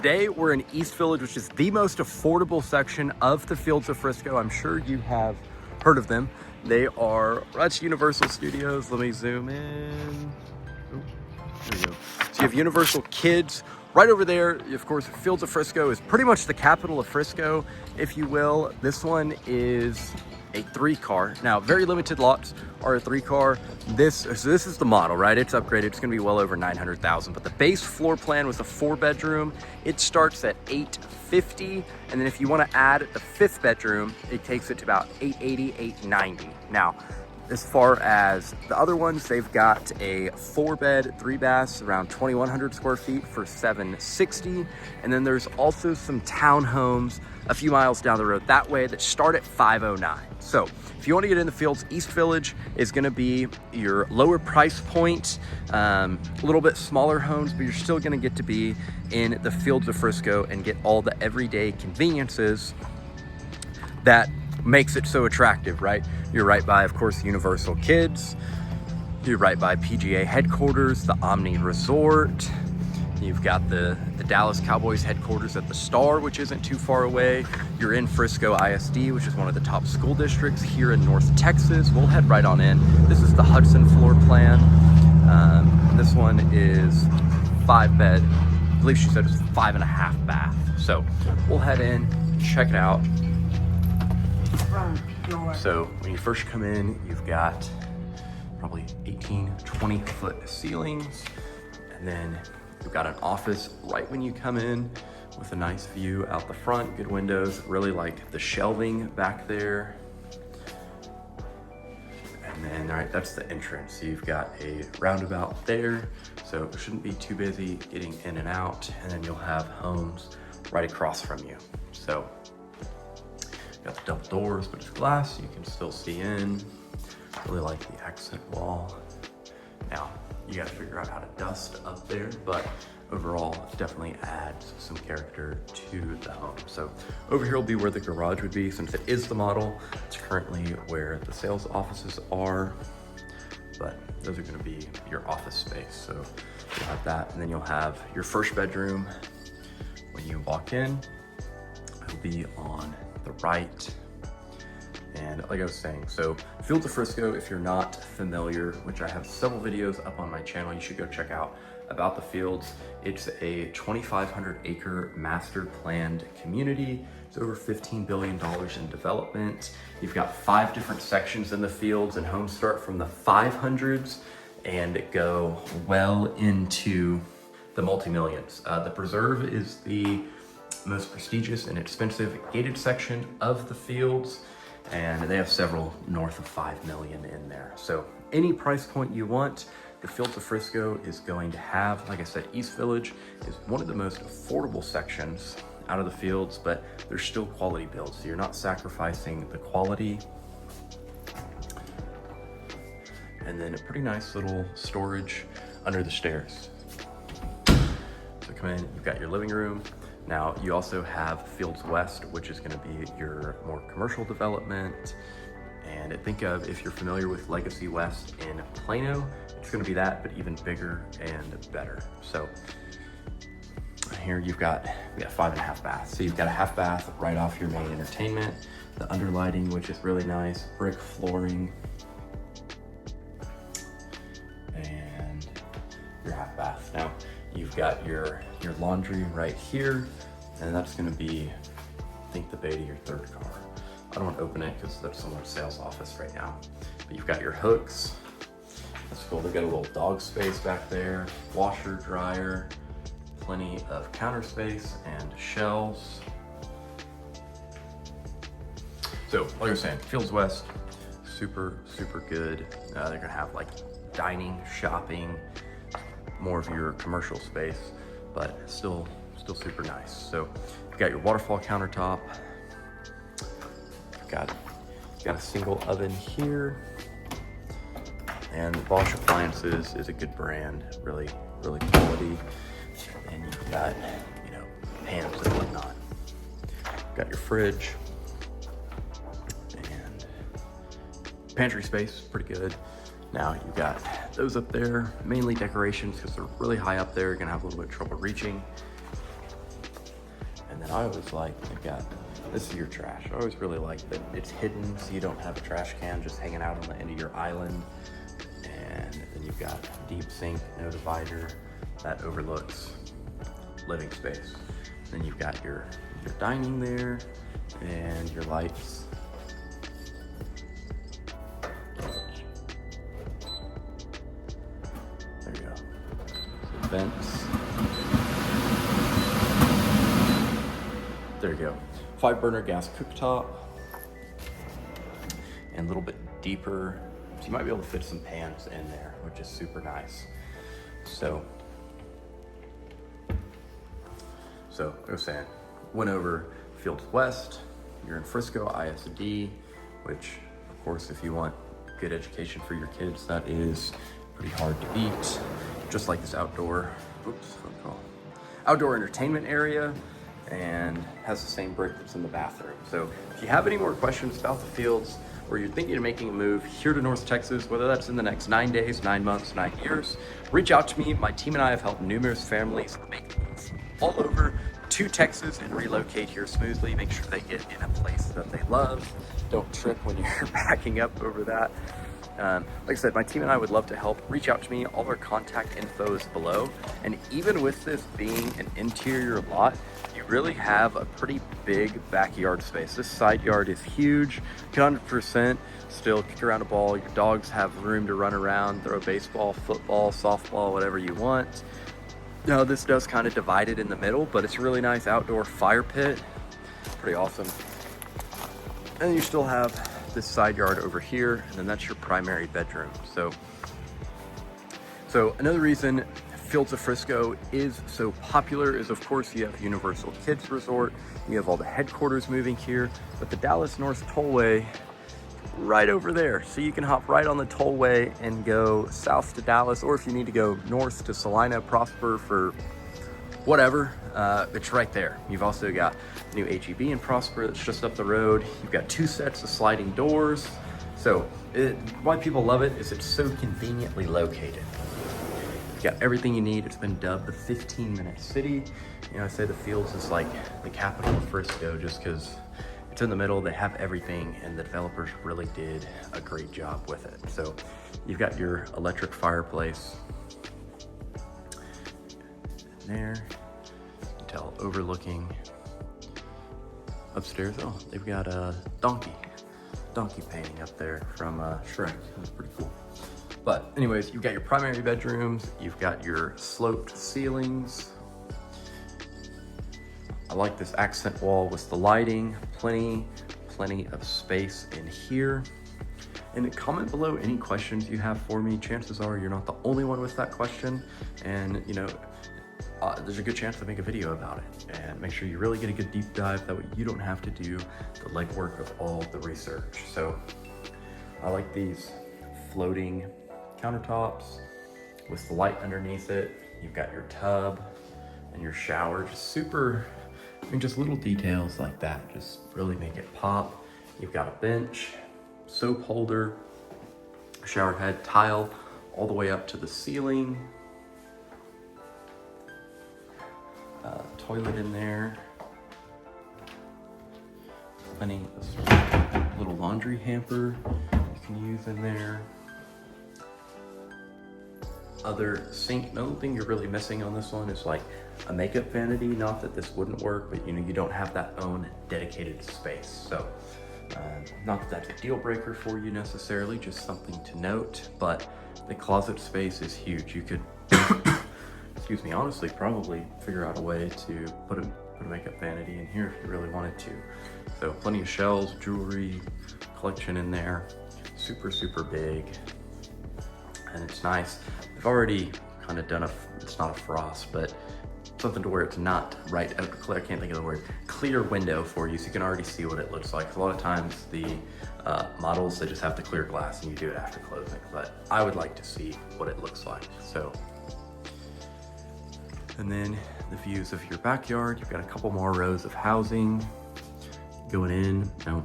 today we're in East Village, which is the most affordable section of the Fields of Frisco. I'm sure you have heard of them. They are Rush Universal Studios. Let me zoom in. Oh, there you go. So you have Universal Kids right over there. Of course, Fields of Frisco is pretty much the capital of Frisco, if you will. This one is a 3-car. Now, very limited lots are a 3-car. This is the model, right? It's upgraded. It's going to be well over 900,000. But the base floor plan with a 4-bedroom, it starts at $850, and then if you want to add the 5th bedroom, it takes it to about $880, $890. Now, as far as the other ones, they've got a 4-bed, 3-baths around 2,100 square feet for $760. And then there's also some townhomes a few miles down the road that way that start at $509. So if you want to get in the Fields, East Village is going to be your lower price point, a little bit smaller homes, but you're still going to get to be in the Fields of Frisco and get all the everyday conveniences that makes it so attractive, right? You're right by, of course, Universal Kids. You're right by PGA headquarters, the Omni Resort. You've got the Dallas Cowboys headquarters at the Star, which isn't too far away. You're in Frisco ISD, which is one of the top school districts here in North Texas. We'll head right on in. This is the Hudson floor plan. This one is 5-bed. I believe she said it's 5.5 bath. So we'll head in, check it out. So when you first come in, you've got probably 18, 20 foot ceilings. And then you've got an office right when you come in with a nice view out the front, good windows. Really like the shelving back there. And then, all right, that's the entrance. So you've got a roundabout there. So it shouldn't be too busy getting in and out. And then you'll have homes right across from you. So got the double doors, but it's glass, you can still see in. Really like the accent wall. Now, you gotta figure out how to dust up there, but overall, definitely adds some character to the home. So over here will be where the garage would be. Since it is the model, it's currently where the sales offices are, but those are gonna be your office space. So you'll have that, and then you'll have your first bedroom. When you walk in, it'll be on the right. And like I was saying, so Fields of Frisco, if you're not familiar, which I have several videos up on my channel, you should go check out about the Fields. It's a 2,500 acre master planned community. It's over $15 billion in development. You've got 5 different sections in the Fields, and homes start from the 500s and go well into the multi-millions. The Preserve is the most prestigious and expensive gated section of the Fields, and they have several north of 5 million in there. So any price point you want, the Fields of Frisco is going to have. Like I said, East Village is one of the most affordable sections out of the Fields, but there's still quality builds, so you're not sacrificing the quality. And then a pretty nice little storage under the stairs. So come in, you've got your living room. Now, you also have Fields West, which is gonna be your more commercial development. And think of, if you're familiar with Legacy West in Plano, it's gonna be that, but even bigger and better. So here we got 5.5 baths. So you've got a half bath right off your main entertainment, the underlighting, which is really nice, brick flooring, and your half bath. Now, you've got your laundry right here, and that's gonna be, I think, the bay to your 3rd car. I don't want to open it because that's someone's sales office right now. But you've got your hooks. That's cool. They've got a little dog space back there, washer, dryer, plenty of counter space and shelves. So, like I was saying, Fields West, super, super good. They're gonna have like dining, shopping, more of your commercial space, but still super nice. So you've got your waterfall countertop. You've got a single oven here, and Bosch Appliances is a good brand, really quality. And you've got, you know, pans and whatnot. Got your fridge and pantry space, pretty good. Now you've got those up there, mainly decorations because they're really high up there. You're gonna have a little bit of trouble reaching. And then I always like, this is your trash. I always really like that it's hidden so you don't have a trash can just hanging out on the end of your island. And then you've got deep sink, no divider, that overlooks living space. Then you've got your dining there and your lights. There you go. So vents. There you go. 5-burner gas cooktop. And a little bit deeper. So you might be able to fit some pans in there, which is super nice. So I was saying, went over Fields West. You're in Frisco ISD, which of course, if you want good education for your kids, that is pretty hard to beat. Just like this outdoor entertainment area, and has the same brick that's in the bathroom. So if you have any more questions about the Fields, or you're thinking of making a move here to North Texas, whether that's in the next 9 days, 9 months, 9 years, reach out to me. My team and I have helped numerous families make moves all over to Texas and relocate here smoothly. Make sure they get in a place that they love. Don't trip when you're backing up over that. Like I said, my team and I would love to help. Reach out to me. All our contact info is below. And even with this being an interior lot, you really have a pretty big backyard space. This side yard is huge. You can 100% still kick around a ball. Your dogs have room to run around, throw baseball, football, softball, whatever you want. Now, this does kind of divide it in the middle, but it's a really nice outdoor fire pit. Pretty awesome. And you still have this side yard over here, and then that's your primary bedroom. So another reason Fields of Frisco is so popular is, of course, you have Universal Kids Resort, you have all the headquarters moving here, but the Dallas North Tollway right over there. So you can hop right on the tollway and go south to Dallas, or if you need to go north to Salina, Prosper, for whatever, it's right there. You've also got new HEB in Prosper that's just up the road. You've got 2 sets of sliding doors. So why people love it is it's so conveniently located. You've got everything you need. It's been dubbed the 15-minute city. You know, I say the Fields is like the capital of Frisco just because it's in the middle. They have everything, and the developers really did a great job with it. So you've got your electric fireplace there. You can tell overlooking upstairs. Oh, they've got a donkey painting up there from Shrek. That's pretty cool. But anyways, you've got your primary bedrooms, you've got your sloped ceilings. I like this accent wall with the lighting, plenty of space in here. And comment below any questions you have for me. Chances are you're not the only one with that question. And you know, there's a good chance to make a video about it. And make sure you really get a good deep dive, that way you don't have to do the legwork of all the research. So I like these floating countertops with the light underneath it. You've got your tub and your shower, just super, just little details like that just really make it pop. You've got a bench, soap holder, shower head, tile all the way up to the ceiling. Toilet in there. Plenty of little laundry hamper you can use in there. Other sink. Another thing you're really missing on this one is like a makeup vanity. Not that this wouldn't work, but you know, you don't have that own dedicated space. So not that that's a deal breaker for you necessarily, just something to note. But the closet space is huge. You could excuse me, honestly, probably figure out a way to put a makeup vanity in here if you really wanted to. So plenty of shelves, jewelry collection in there. Super big, and it's nice. They've already kind of done it's not a frost, but something to where it's not right out clear. I can't think of the word. Clear window for you, so you can already see what it looks like. A lot of times the models, they just have the clear glass and you do it after closing, but I would like to see what it looks like. So, and then the views of your backyard. You've got a couple more rows of housing going in. No,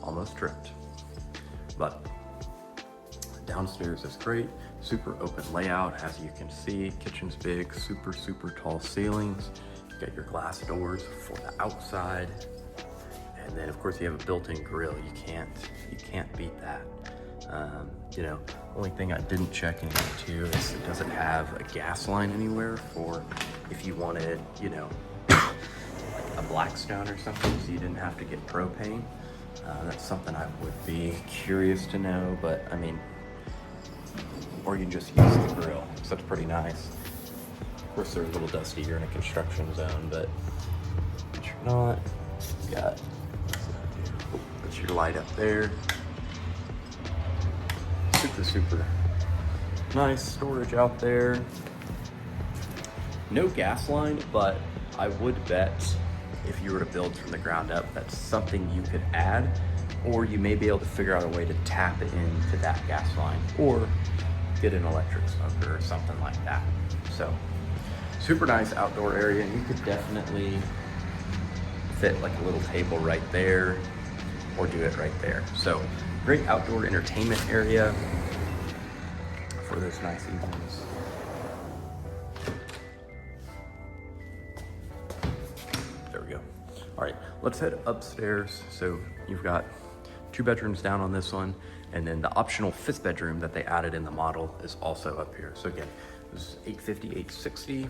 almost tripped. But downstairs is great. Super open layout, as you can see. Kitchen's big, super tall ceilings. You got your glass doors for the outside. And then of course you have a built-in grill. You can't beat that. You know, only thing I didn't check into too is it doesn't have a gas line anywhere for if you wanted, you know, like a Blackstone or something, so you didn't have to get propane. That's something I would be curious to know, but I mean, or you can just use the grill, so that's pretty nice. Of course, they're a little dusty. You're in a construction zone, but if you're not, you got, put your light up there. Super nice storage out there. No gas line, but I would bet if you were to build from the ground up, that's something you could add, or you may be able to figure out a way to tap into that gas line or get an electric smoker or something like that. So super nice outdoor area, and you could definitely fit like a little table right there or do it right there. So great outdoor entertainment area for those nice evenings. There we go. All right, let's head upstairs. So you've got 2 bedrooms down on this one, and then the optional 5th bedroom that they added in the model is also up here. So again, this is $850, $860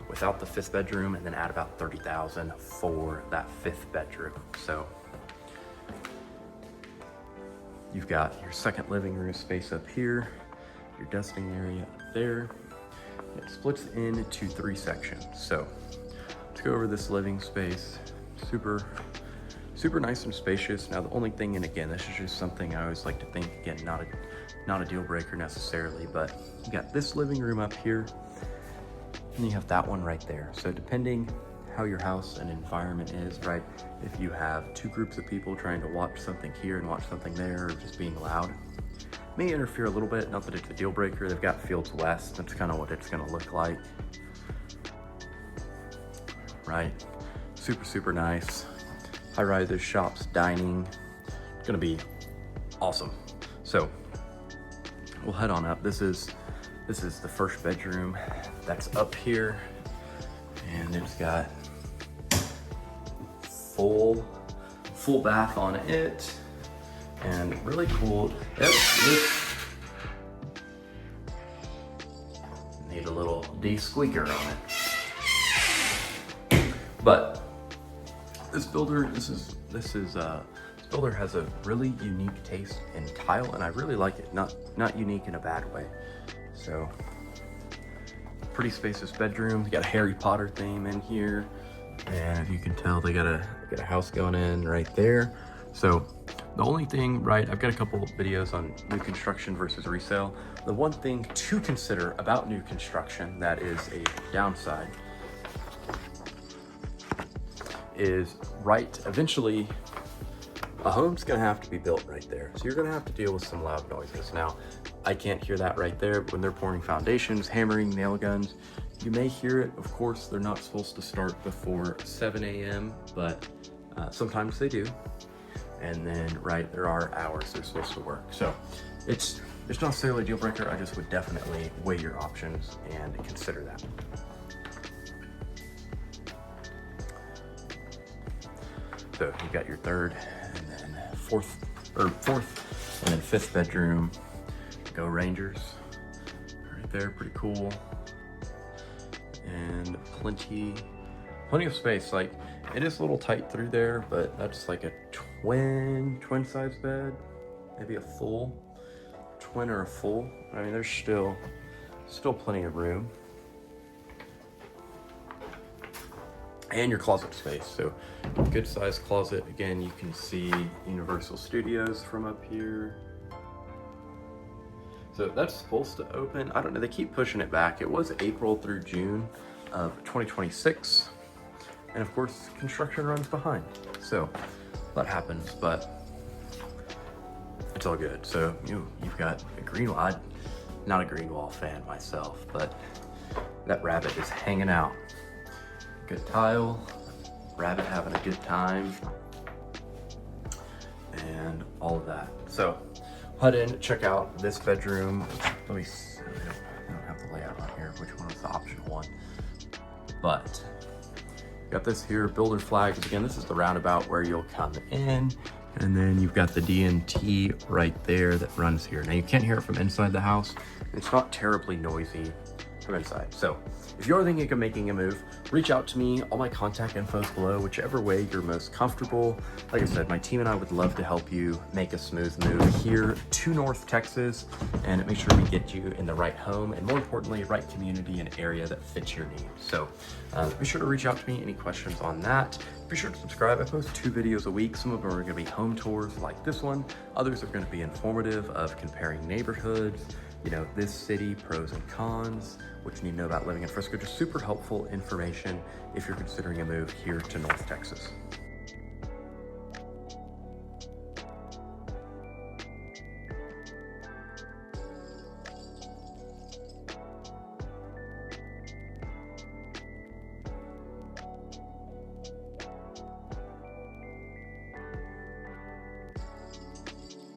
without the 5th bedroom, and then add about $30,000 for that 5th bedroom. So you've got your second living room space up here, your dusting area up there. It splits into 3 sections. So let's go over this living space. Super nice and spacious. Now the only thing, and again, this is just something I always like to think, again, not a deal breaker necessarily, but you got this living room up here, and you have that one right there. So depending how your house and environment is, right? If you have 2 groups of people trying to watch something here and watch something there, or just being loud, may interfere a little bit. Not that it's a deal breaker. They've got Fields West. That's kind of what it's going to look like, right? Super nice. High rises, shops, dining. It's going to be awesome. So we'll head on up. This is the 1st bedroom that's up here, and it's got full bath on it, and really cool. Need a little de-squeaker on it, but this builder has a really unique taste in tile, and I really like it. Not unique in a bad way. So pretty spacious bedroom. You got a Harry Potter theme in here, and if you can tell, they got a house going in right there. So the only thing, right, I've got a couple of videos on new construction versus resale. The one thing to consider about new construction that is a downside is, right, eventually a home's gonna have to be built right there. So you're gonna have to deal with some loud noises. Now, I can't hear that right there, but when they're pouring foundations, hammering nail guns, you may hear it. Of course, they're not supposed to start before 7 a.m., but sometimes they do. And then, right, there are hours they're supposed to work. So it's not necessarily a deal breaker. I just would definitely weigh your options and consider that. So you've got your 3rd and then 4th, and then 5th bedroom. Go Rangers. Right there, pretty cool. And plenty of space. Like, it is a little tight through there, but that's like a twin size bed, maybe a full twin or a full. I mean, there's still plenty of room. And your closet space. So good sized closet. Again, you can see Universal Studios from up here. So that's supposed to open. I don't know, they keep pushing it back. It was April through June of 2026. And of course, construction runs behind. So that happens, but it's all good. So you've got a green wall. I'm not a green wall fan myself, but that rabbit is hanging out. Good tile, rabbit having a good time, and all of that. So head in, check out this bedroom. let me see. I don't have the layout on here. Which one was the optional one? But got this here, builder flags. Again, this is the roundabout where you'll come in. And then you've got the DNT right there that runs here. Now you can't hear it from inside the house. It's not terribly noisy from inside. So if you're thinking of making a move, reach out to me. All my contact info is below, whichever way you're most comfortable. Like I said, my team and I would love to help you make a smooth move here to North Texas and make sure we get you in the right home and, more importantly, right community and area that fits your needs. So be sure to reach out to me. Any questions on that? Be sure to subscribe. I post 2 videos a week. Some of them are going to be home tours like this one. Others are going to be informative of comparing neighborhoods, you know, this city, pros and cons, what you need to know about living in Frisco. Just super helpful information if you're considering a move here to North Texas.